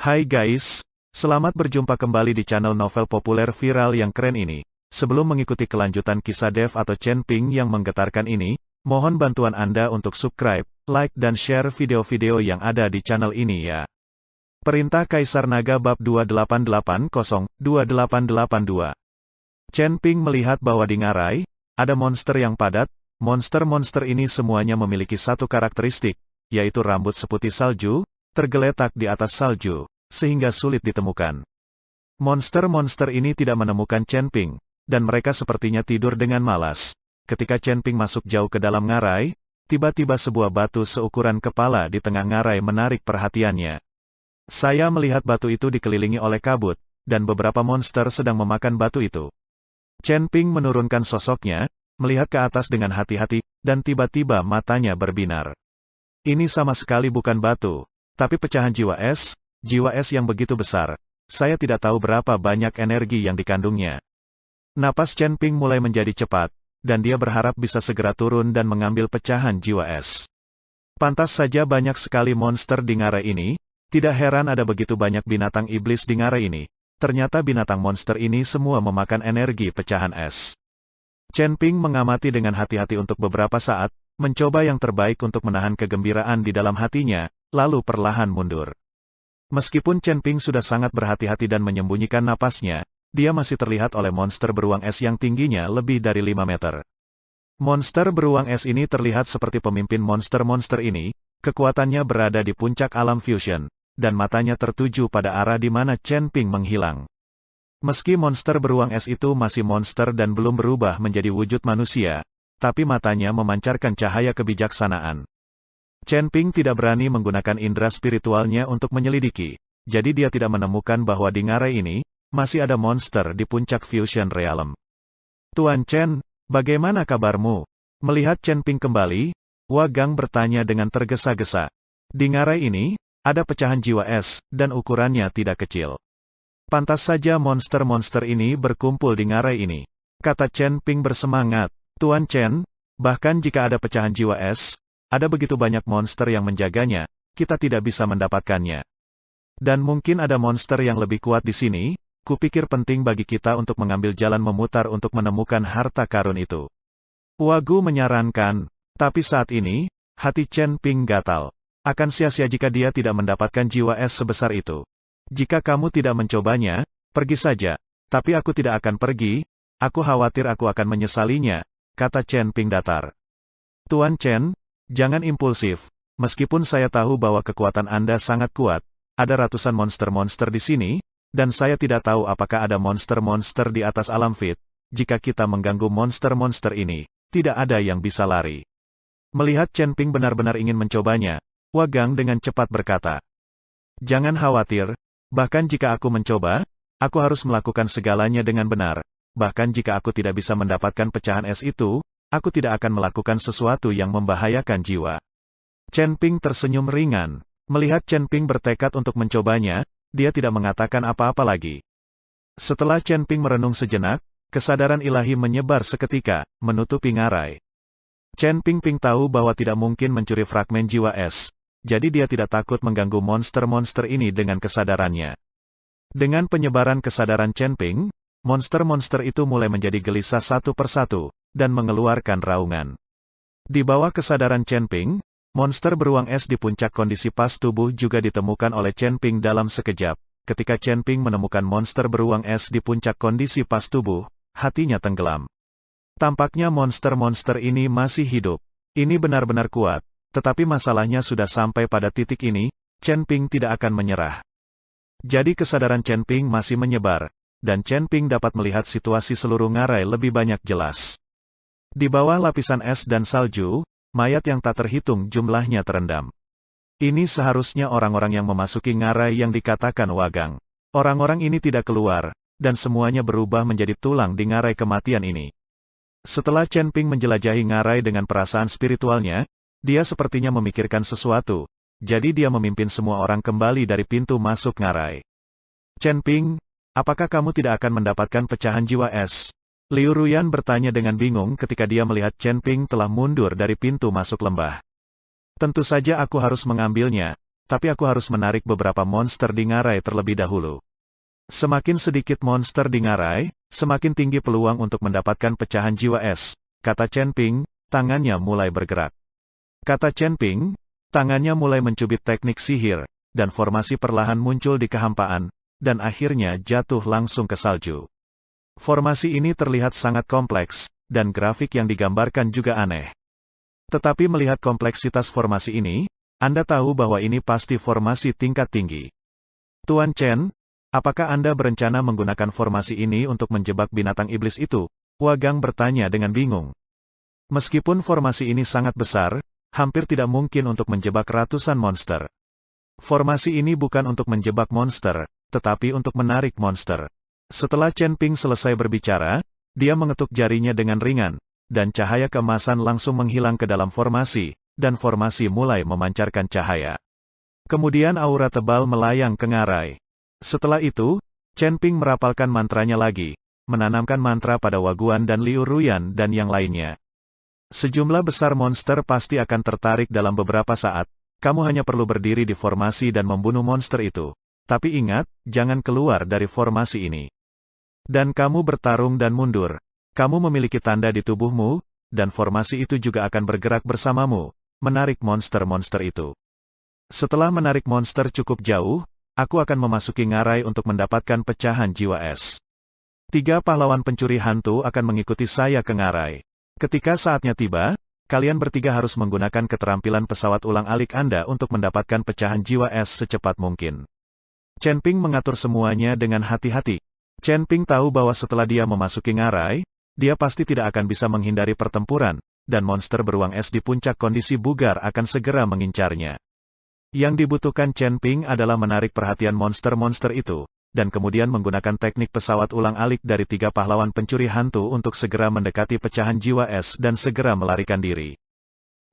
Hai guys, selamat berjumpa kembali di channel novel populer viral yang keren ini. Sebelum mengikuti kelanjutan kisah Dev atau Chen Ping yang menggetarkan ini, mohon bantuan Anda untuk subscribe, like dan share video-video yang ada di channel ini ya. Perintah Kaisar Naga Bab 2880-2882. Chen Ping melihat bahwa di ngarai, ada monster yang padat. Monster-monster ini semuanya memiliki satu karakteristik, yaitu rambut seputih salju, tergeletak di atas salju, sehingga sulit ditemukan. Monster-monster ini tidak menemukan Chen Ping, dan mereka sepertinya tidur dengan malas. Ketika Chen Ping masuk jauh ke dalam ngarai, tiba-tiba sebuah batu seukuran kepala di tengah ngarai menarik perhatiannya. Saya melihat batu itu dikelilingi oleh kabut, dan beberapa monster sedang memakan batu itu. Chen Ping menurunkan sosoknya, melihat ke atas dengan hati-hati, dan tiba-tiba matanya berbinar. Ini sama sekali bukan batu, tapi pecahan jiwa es yang begitu besar. Saya tidak tahu berapa banyak energi yang dikandungnya. Napas Chen Ping mulai menjadi cepat, dan dia berharap bisa segera turun dan mengambil pecahan jiwa es. Pantas saja banyak sekali monster di ngarai ini, tidak heran ada begitu banyak binatang iblis di ngarai ini. Ternyata binatang monster ini semua memakan energi pecahan es. Chen Ping mengamati dengan hati-hati untuk beberapa saat, mencoba yang terbaik untuk menahan kegembiraan di dalam hatinya, lalu perlahan mundur. Meskipun Chen Ping sudah sangat berhati-hati dan menyembunyikan napasnya, dia masih terlihat oleh monster beruang es yang tingginya lebih dari 5 meter. Monster beruang es ini terlihat seperti pemimpin monster-monster ini, kekuatannya berada di puncak alam fusion, dan matanya tertuju pada arah di mana Chen Ping menghilang. Meski monster beruang es itu masih monster dan belum berubah menjadi wujud manusia, tapi matanya memancarkan cahaya kebijaksanaan. Chen Ping tidak berani menggunakan indera spiritualnya untuk menyelidiki, jadi dia tidak menemukan bahwa di ngarai ini, masih ada monster di puncak Fusion Realm. Tuan Chen, bagaimana kabarmu? Melihat Chen Ping kembali, Wagang bertanya dengan tergesa-gesa. Di ngarai ini, ada pecahan jiwa es, dan ukurannya tidak kecil. Pantas saja monster-monster ini berkumpul di ngarai ini, kata Chen Ping bersemangat. Tuan Chen, bahkan jika ada pecahan jiwa es, ada begitu banyak monster yang menjaganya, kita tidak bisa mendapatkannya. Dan mungkin ada monster yang lebih kuat di sini, kupikir penting bagi kita untuk mengambil jalan memutar untuk menemukan harta karun itu. Wagu menyarankan, tapi saat ini, hati Chen Ping gatal. Akan sia-sia jika dia tidak mendapatkan jiwa es sebesar itu. Jika kamu tidak mencobanya, pergi saja, tapi aku tidak akan pergi, aku khawatir aku akan menyesalinya, kata Chen Ping datar. Tuan Chen, jangan impulsif, meskipun saya tahu bahwa kekuatan Anda sangat kuat, ada ratusan monster-monster di sini, dan saya tidak tahu apakah ada monster-monster di atas alam fit, jika kita mengganggu monster-monster ini, tidak ada yang bisa lari. Melihat Chen Ping benar-benar ingin mencobanya, Wagang dengan cepat berkata, jangan khawatir, bahkan jika aku mencoba, aku harus melakukan segalanya dengan benar. Bahkan jika aku tidak bisa mendapatkan pecahan es itu, aku tidak akan melakukan sesuatu yang membahayakan jiwa. Chen Ping tersenyum ringan. Melihat Chen Ping bertekad untuk mencobanya, dia tidak mengatakan apa-apa lagi. Setelah Chen Ping merenung sejenak, kesadaran ilahi menyebar seketika, menutupi ngarai. Chen Ping tahu bahwa tidak mungkin mencuri fragmen jiwa es. Jadi dia tidak takut mengganggu monster-monster ini dengan kesadarannya. Dengan penyebaran kesadaran Chen Ping, monster-monster itu mulai menjadi gelisah satu persatu, dan mengeluarkan raungan. Di bawah kesadaran Chen Ping, monster beruang es di puncak kondisi pas tubuh juga ditemukan oleh Chen Ping dalam sekejap. Ketika Chen Ping menemukan monster beruang es di puncak kondisi pas tubuh, hatinya tenggelam. Tampaknya monster-monster ini masih hidup. Ini benar-benar kuat. Tetapi masalahnya sudah sampai pada titik ini, Chen Ping tidak akan menyerah. Jadi kesadaran Chen Ping masih menyebar, dan Chen Ping dapat melihat situasi seluruh ngarai lebih banyak jelas. Di bawah lapisan es dan salju, mayat yang tak terhitung jumlahnya terendam. Ini seharusnya orang-orang yang memasuki ngarai yang dikatakan Wagang. Orang-orang ini tidak keluar, dan semuanya berubah menjadi tulang di ngarai kematian ini. Setelah Chen Ping menjelajahi ngarai dengan perasaan spiritualnya, dia sepertinya memikirkan sesuatu, jadi dia memimpin semua orang kembali dari pintu masuk ngarai. Chen Ping, apakah kamu tidak akan mendapatkan pecahan jiwa es? Liu Ruyan bertanya dengan bingung ketika dia melihat Chen Ping telah mundur dari pintu masuk lembah. Tentu saja aku harus mengambilnya, tapi aku harus menarik beberapa monster di ngarai terlebih dahulu. Semakin sedikit monster di ngarai, semakin tinggi peluang untuk mendapatkan pecahan jiwa es, kata Chen Ping, tangannya mulai bergerak. Kata Chen Ping, tangannya mulai mencubit teknik sihir, dan formasi perlahan muncul di kehampaan, dan akhirnya jatuh langsung ke salju. Formasi ini terlihat sangat kompleks, dan grafik yang digambarkan juga aneh. Tetapi melihat kompleksitas formasi ini, Anda tahu bahwa ini pasti formasi tingkat tinggi. Tuan Chen, apakah Anda berencana menggunakan formasi ini untuk menjebak binatang iblis itu? Wagang bertanya dengan bingung. Meskipun formasi ini sangat besar, hampir tidak mungkin untuk menjebak ratusan monster. Formasi ini bukan untuk menjebak monster, tetapi untuk menarik monster. Setelah Chen Ping selesai berbicara, dia mengetuk jarinya dengan ringan, dan cahaya keemasan langsung menghilang ke dalam formasi, dan formasi mulai memancarkan cahaya. Kemudian aura tebal melayang ke ngarai. Setelah itu, Chen Ping merapalkan mantranya lagi, menanamkan mantra pada Waguan dan Liu Ruyan dan yang lainnya. Sejumlah besar monster pasti akan tertarik dalam beberapa saat, kamu hanya perlu berdiri di formasi dan membunuh monster itu. Tapi ingat, jangan keluar dari formasi ini. Dan kamu bertarung dan mundur. Kamu memiliki tanda di tubuhmu, dan formasi itu juga akan bergerak bersamamu, menarik monster-monster itu. Setelah menarik monster cukup jauh, aku akan memasuki ngarai untuk mendapatkan pecahan jiwa es. 3 pahlawan pencuri hantu akan mengikuti saya ke ngarai. Ketika saatnya tiba, kalian bertiga harus menggunakan keterampilan pesawat ulang-alik Anda untuk mendapatkan pecahan jiwa es secepat mungkin. Chen Ping mengatur semuanya dengan hati-hati. Chen Ping tahu bahwa setelah dia memasuki ngarai, dia pasti tidak akan bisa menghindari pertempuran, dan monster beruang es di puncak kondisi bugar akan segera mengincarnya. Yang dibutuhkan Chen Ping adalah menarik perhatian monster-monster itu, dan kemudian menggunakan teknik pesawat ulang-alik dari 3 pahlawan pencuri hantu untuk segera mendekati pecahan jiwa es dan segera melarikan diri.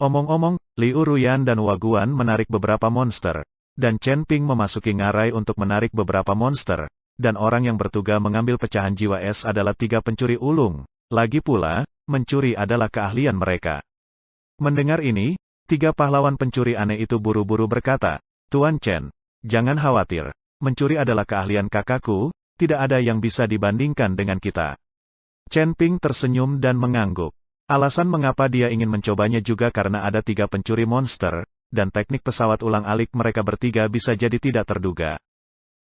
Omong-omong, Liu Ruyan dan Waguan menarik beberapa monster, dan Chen Ping memasuki ngarai untuk menarik beberapa monster, dan orang yang bertugas mengambil pecahan jiwa es adalah 3 pencuri ulung. Lagi pula, mencuri adalah keahlian mereka. Mendengar ini, 3 pahlawan pencuri aneh itu buru-buru berkata, Tuan Chen, jangan khawatir, mencuri adalah keahlian kakakku, tidak ada yang bisa dibandingkan dengan kita. Chen Ping tersenyum dan mengangguk. Alasan mengapa dia ingin mencobanya juga karena ada 3 pencuri monster, dan teknik pesawat ulang-alik mereka bertiga bisa jadi tidak terduga.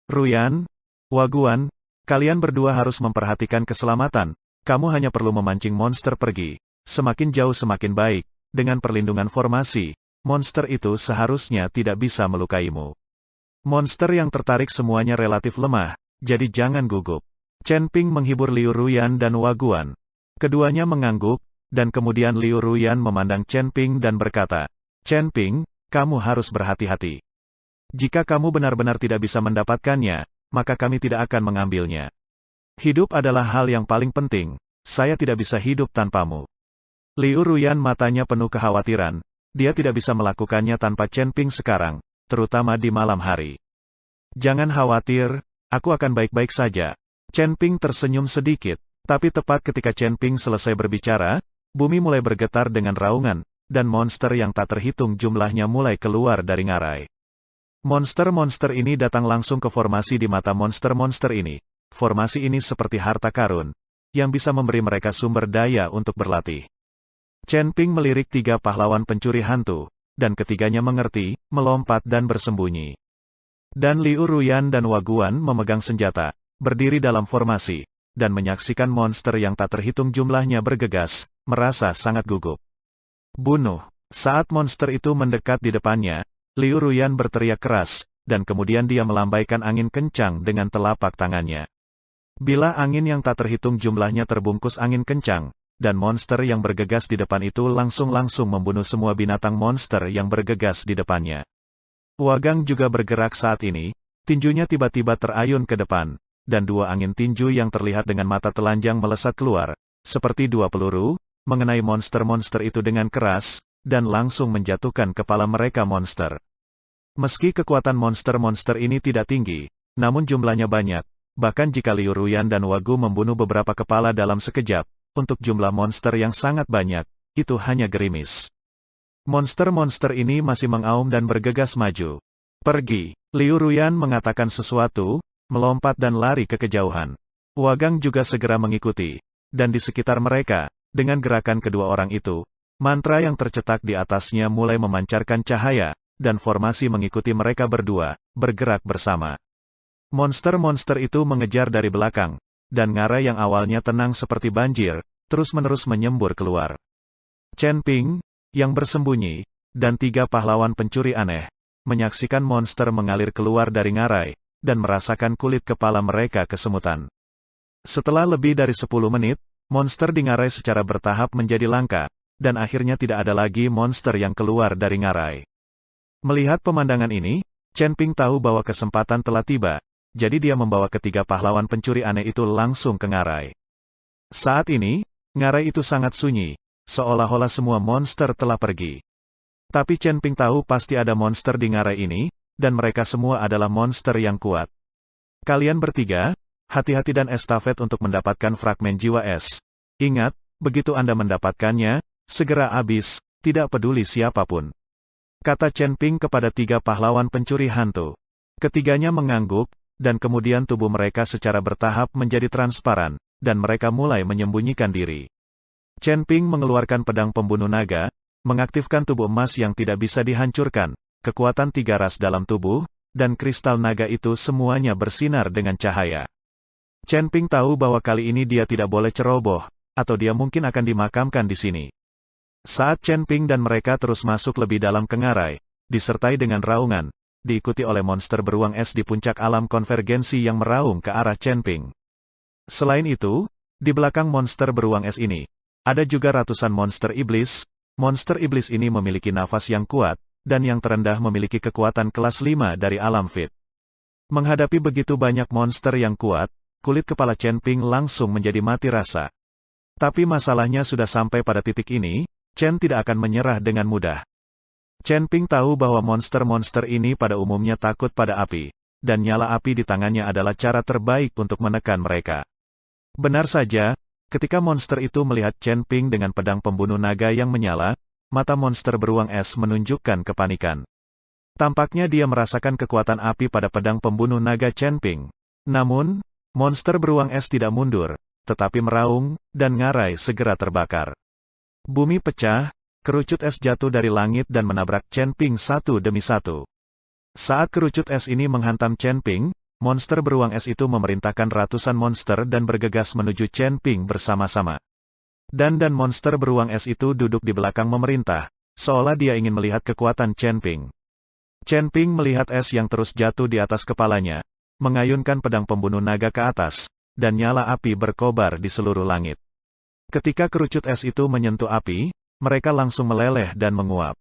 Ruyan, Waguan, kalian berdua harus memperhatikan keselamatan. Kamu hanya perlu memancing monster pergi. Semakin jauh semakin baik. Dengan perlindungan formasi, monster itu seharusnya tidak bisa melukaimu. Monster yang tertarik semuanya relatif lemah, jadi jangan gugup. Chen Ping menghibur Liu Ruyan dan Waguan. Keduanya mengangguk, dan kemudian Liu Ruyan memandang Chen Ping dan berkata, Chen Ping, kamu harus berhati-hati. Jika kamu benar-benar tidak bisa mendapatkannya, maka kami tidak akan mengambilnya. Hidup adalah hal yang paling penting, saya tidak bisa hidup tanpamu. Liu Ruyan matanya penuh kekhawatiran, dia tidak bisa melakukannya tanpa Chen Ping sekarang, terutama di malam hari. Jangan khawatir, aku akan baik-baik saja. Chen Ping tersenyum sedikit, tapi tepat ketika Chen Ping selesai berbicara, bumi mulai bergetar dengan raungan, dan monster yang tak terhitung jumlahnya mulai keluar dari ngarai. Monster-monster ini datang langsung ke formasi di mata monster-monster ini. Formasi ini seperti harta karun, yang bisa memberi mereka sumber daya untuk berlatih. Chen Ping melirik 3 pahlawan pencuri hantu, dan ketiganya mengerti, melompat dan bersembunyi. Dan Liu Ruyan dan Waguan memegang senjata, berdiri dalam formasi, dan menyaksikan monster yang tak terhitung jumlahnya bergegas, merasa sangat gugup. Bunuh! Saat monster itu mendekat di depannya, Liu Ruyan berteriak keras, dan kemudian dia melambaikan angin kencang dengan telapak tangannya. Bila angin yang tak terhitung jumlahnya terbungkus angin kencang, dan monster yang bergegas di depan itu langsung membunuh semua binatang monster yang bergegas di depannya. Wagang juga bergerak saat ini, tinjunya tiba-tiba terayun ke depan, dan 2 angin tinju yang terlihat dengan mata telanjang melesat keluar, seperti 2 peluru, mengenai monster-monster itu dengan keras, dan langsung menjatuhkan kepala mereka monster. Meski kekuatan monster-monster ini tidak tinggi, namun jumlahnya banyak. Bahkan jika Liu Ruyan dan Wagu membunuh beberapa kepala dalam sekejap, untuk jumlah monster yang sangat banyak, itu hanya gerimis. Monster-monster ini masih mengaum dan bergegas maju. Pergi. Liu Ruyan mengatakan sesuatu, melompat dan lari ke kejauhan. Wagang juga segera mengikuti. Dan di sekitar mereka, dengan gerakan kedua orang itu, mantra yang tercetak di atasnya mulai memancarkan cahaya, dan formasi mengikuti mereka berdua, bergerak bersama. Monster-monster itu mengejar dari belakang, dan Ngarai yang awalnya tenang seperti banjir, terus-menerus menyembur keluar. Chen Ping, yang bersembunyi, dan 3 pahlawan pencuri aneh, menyaksikan monster mengalir keluar dari Ngarai, dan merasakan kulit kepala mereka kesemutan. Setelah lebih dari 10 menit, monster di Ngarai secara bertahap menjadi langka, dan akhirnya tidak ada lagi monster yang keluar dari Ngarai. Melihat pemandangan ini, Chen Ping tahu bahwa kesempatan telah tiba, jadi dia membawa ketiga pahlawan pencuri aneh itu langsung ke Ngarai. Saat ini, Ngarai itu sangat sunyi, seolah-olah semua monster telah pergi. Tapi Chen Ping tahu pasti ada monster di Ngarai ini, dan mereka semua adalah monster yang kuat. Kalian bertiga, hati-hati dan estafet untuk mendapatkan fragmen jiwa es. Ingat, begitu Anda mendapatkannya, segera habis, tidak peduli siapapun. Kata Chen Ping kepada 3 pahlawan pencuri hantu. Ketiganya mengangguk, dan kemudian tubuh mereka secara bertahap menjadi transparan, dan mereka mulai menyembunyikan diri. Chen Ping mengeluarkan pedang pembunuh naga, mengaktifkan tubuh emas yang tidak bisa dihancurkan, kekuatan 3 ras dalam tubuh, dan kristal naga itu semuanya bersinar dengan cahaya. Chen Ping tahu bahwa kali ini dia tidak boleh ceroboh, atau dia mungkin akan dimakamkan di sini. Saat Chen Ping dan mereka terus masuk lebih dalam ke Ngarai, disertai dengan raungan, diikuti oleh monster beruang es di puncak alam konvergensi yang meraung ke arah Chen Ping. Selain itu, di belakang monster beruang es ini, ada juga ratusan monster iblis. Monster iblis ini memiliki nafas yang kuat, dan yang terendah memiliki kekuatan kelas 5 dari alam Fit. Menghadapi begitu banyak monster yang kuat, kulit kepala Chen Ping langsung menjadi mati rasa. Tapi masalahnya sudah sampai pada titik ini, Chen tidak akan menyerah dengan mudah. Chen Ping tahu bahwa monster-monster ini pada umumnya takut pada api, dan nyala api di tangannya adalah cara terbaik untuk menekan mereka. Benar saja, ketika monster itu melihat Chen Ping dengan pedang pembunuh naga yang menyala, mata monster beruang es menunjukkan kepanikan. Tampaknya dia merasakan kekuatan api pada pedang pembunuh naga Chen Ping. Namun, monster beruang es tidak mundur, tetapi meraung, dan Ngarai segera terbakar. Bumi pecah, kerucut es jatuh dari langit dan menabrak Chen Ping satu demi satu. Saat kerucut es ini menghantam Chen Ping, monster beruang es itu memerintahkan ratusan monster dan bergegas menuju Chen Ping bersama-sama. Dan monster beruang es itu duduk di belakang memerintah, seolah dia ingin melihat kekuatan Chen Ping. Chen Ping melihat es yang terus jatuh di atas kepalanya, mengayunkan pedang pembunuh naga ke atas, dan nyala api berkobar di seluruh langit. Ketika kerucut es itu menyentuh api, mereka langsung meleleh dan menguap.